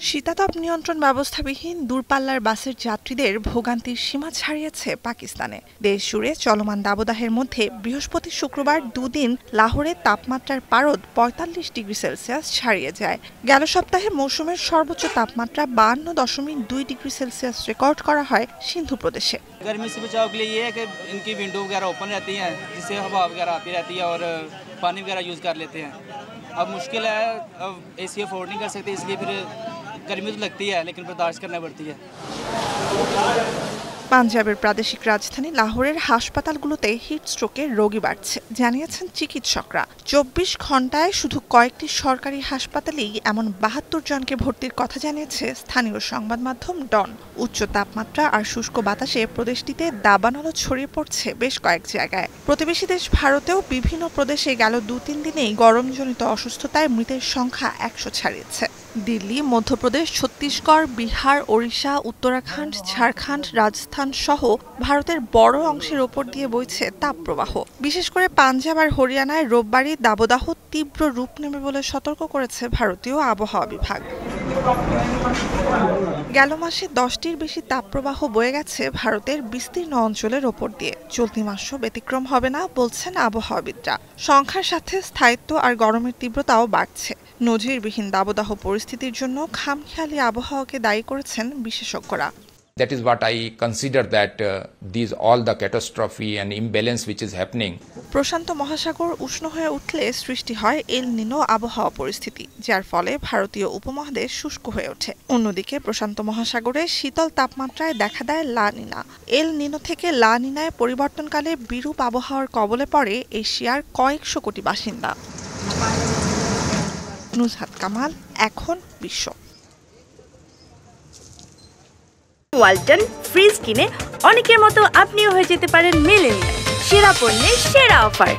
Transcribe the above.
শীতাতপ নিয়ন্ত্রণ ব্যবস্থাবিহীন দূরপাল্লার বাসের যাত্রীদের ভোগান্তির সীমা ছাড়িয়েছে পাকিস্তানে। দেশ জুড়ে চলমান দাবদাহের মধ্যে বৃহস্পতি শুক্রবার দুদিন লাহোরে তাপমাত্রার পারদ ৪৫ ডিগ্রি সেলসিয়াস ছাড়িয়ে যায়। গেল সপ্তাহে মৌসুমের সর্বোচ্চ তাপমাত্রা ৫২.২ ডিগ্রি সেলসিয়াস রেকর্ড করা হয় সিন্ধু প্রদেশে। गर्मी से बचाव के लिए ये है कि इनकी विंडो वगैरह ओपन रहती हैं, जिससे हवा वगैरह आती रहती है और पानी वगैरह यूज़ कर लेते हैं। अब मुश्किल है, अब एसी अफोर्ड नहीं कर सकते, इसलिए फिर गर्मी तो लगती है लेकिन बर्दाश्त करना पड़ती है। পাঞ্জাবের প্রাদেশিক রাজধানী লাহোরের হাসপাতালগুলোতে হিটস্ট্রোকের রোগী বাড়ছে, জানিয়েছেন চিকিৎসকরা। ২৪ ঘণ্টায় শুধু কয়েকটি সরকারি হাসপাতালেই এমন ৭২ জনকে ভর্তির কথা জানিয়েছে স্থানীয় সংবাদ মাধ্যম ডন। উচ্চ তাপমাত্রা আর শুষ্ক বাতাসে প্রদেশটিতে দাবানল ছড়িয়ে পড়ছে বেশ কয়েক জায়গায়। প্রতিবেশী দেশ ভারতেও বিভিন্ন প্রদেশে গেল ২-৩ দিনেই গরমজনিত অসুস্থতায় মৃতের সংখ্যা ১০০ ছাড়িয়েছে। দিল্লি, মধ্যপ্রদেশ, ছত্তিশগড়, বিহার, ওড়িশা, উত্তরাখণ্ড, ঝাড়খণ্ড, রাজস্থান সহ ভারতের বড় অংশের ওপর দিয়ে বইছে তাপপ্রবাহ। বিশেষ করে পাঞ্জাব আর হরিয়ানায় রোববারই দাবদাহ তীব্র রূপ নেবে বলে সতর্ক করেছে ভারতীয় আবহাওয়া বিভাগ। গেল মাসে ১০টির বেশি তাপপ্রবাহ বয়ে গেছে ভারতের বিস্তীর্ণ অঞ্চলের ওপর দিয়ে। চলতি মাসও ব্যতিক্রম হবে না বলছেন আবহাওয়াবিদরা। সংখ্যার সাথে স্থায়িত্ব আর গরমের তীব্রতাও বাড়ছে। নজিরবিহীন দাবদাহ পরিস্থিতির জন্য খামখেয়ালি আবহাওয়াকে দায়ী করেছেন বিশেষজ্ঞরা। That is what I consider that these all the catastrophe and imbalance which is happening. প্রশান্ত মহাসাগর উষ্ণ হয়ে উঠলে সৃষ্টি হয় এল নিনো আবহাওয়া পরিস্থিতি, যার ফলে ভারতীয় উপমহাদেশ শুষ্ক হয়ে ওঠে। অন্যদিকে প্রশান্ত মহাসাগরে শীতল তাপমাত্রায় দেখা দেয় লা নিনা। এল নিনো থেকে লা নিনায় পরিবর্তনকালে বিরূপ আবহাওয়ার কবলে পড়ে এশিয়ার কয়েকশো কোটি বাসিন্দা। নুজহাত কামাল, এখন বিশ্ব। ওয়ালটন ফ্রিজ কিনে অনেকের মতো আপনিও হয়ে যেতে পারেন মিলেনিয়াল। সেরা পণ্যের সেরা অফার।